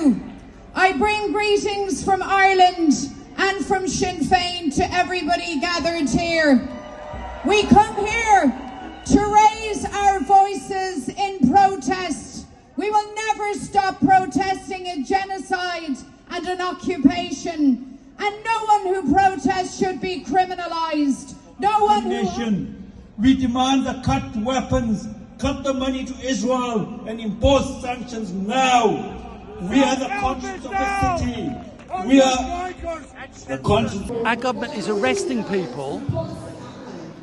you. I bring greetings from Ireland and from Sinn Féin to everybody gathered here. We come here to raise our voices in protest. We will never stop protesting a genocide and an occupation. And no one who protests should be criminalised. No one who... We demand to cut weapons, cut the money to Israel and impose sanctions now. We are the conscience of the city. We are the conscience. Our government is arresting people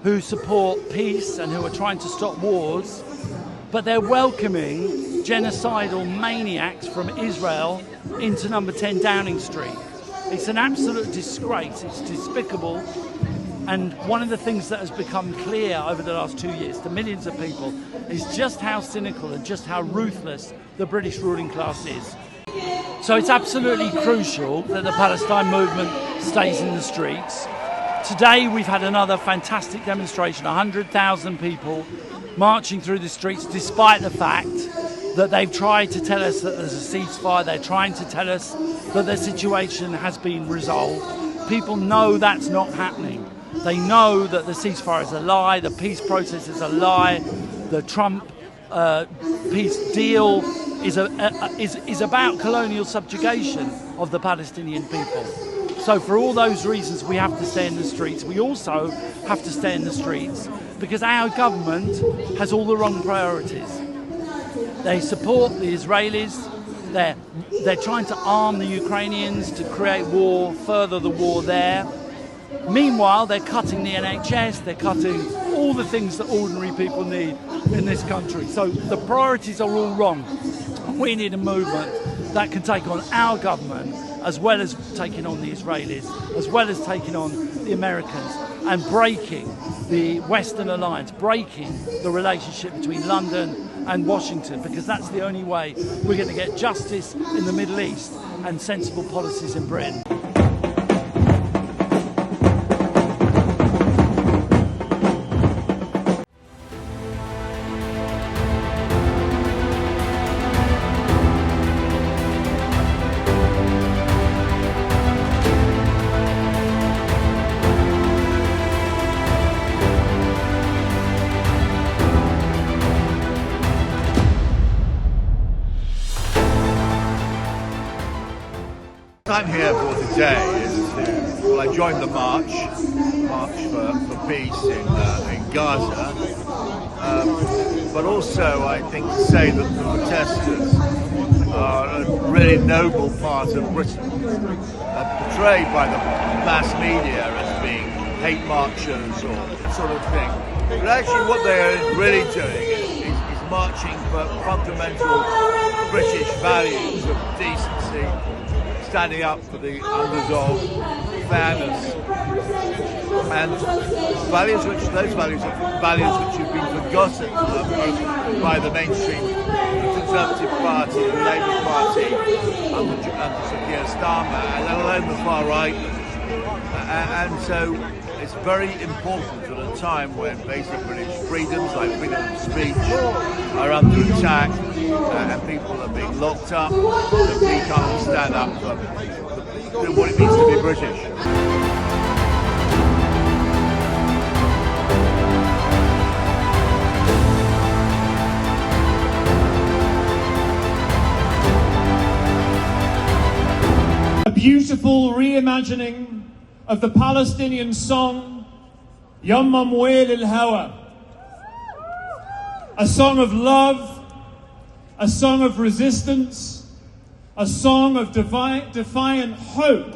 who support peace and who are trying to stop wars, but they're welcoming genocidal maniacs from Israel into number 10 Downing Street. It's an absolute disgrace. It's despicable. And one of the things that has become clear over the last 2 years to millions of people is just how cynical and just how ruthless the British ruling class is. So it's absolutely crucial that the Palestine movement stays in the streets. Today we've had another fantastic demonstration, 100,000 people marching through the streets despite the fact that they've tried to tell us that there's a ceasefire, they're trying to tell us that the situation has been resolved. People know that's not happening. They know that the ceasefire is a lie, the peace process is a lie, the Trump peace deal is about colonial subjugation of the Palestinian people. So for all those reasons we have to stay in the streets. We also have to stay in the streets because our government has all the wrong priorities. They support the Israelis, they're trying to arm the Ukrainians to create war, further the war there. Meanwhile, they're cutting the NHS, they're cutting all the things that ordinary people need in this country. So the priorities are all wrong. We need a movement that can take on our government as well as taking on the Israelis, as well as taking on the Americans and breaking the Western alliance, breaking the relationship between London and Washington, because that's the only way we're going to get justice in the Middle East and sensible policies in Britain. I'm here for today is to, well, I joined the march for peace in Gaza, but also I think to say that the protesters are a really noble part of Britain, portrayed by the mass media as being hate marchers or that sort of thing. But actually what they are really doing is marching for fundamental British values of decency, standing up for the underdog, fairness, and those values are values which have been forgotten both by the mainstream Conservative Party, the Labour Party, under Sir Keir Starmer, and let alone the far right. And so it's very important at a time when basic British freedoms like freedom of speech are under attack and people are being locked up, that we can't stand up for what it means to be British. A beautiful reimagining of the Palestinian song Yamma Mweel al-Hawa, a song of love, a song of resistance, a song of defiant hope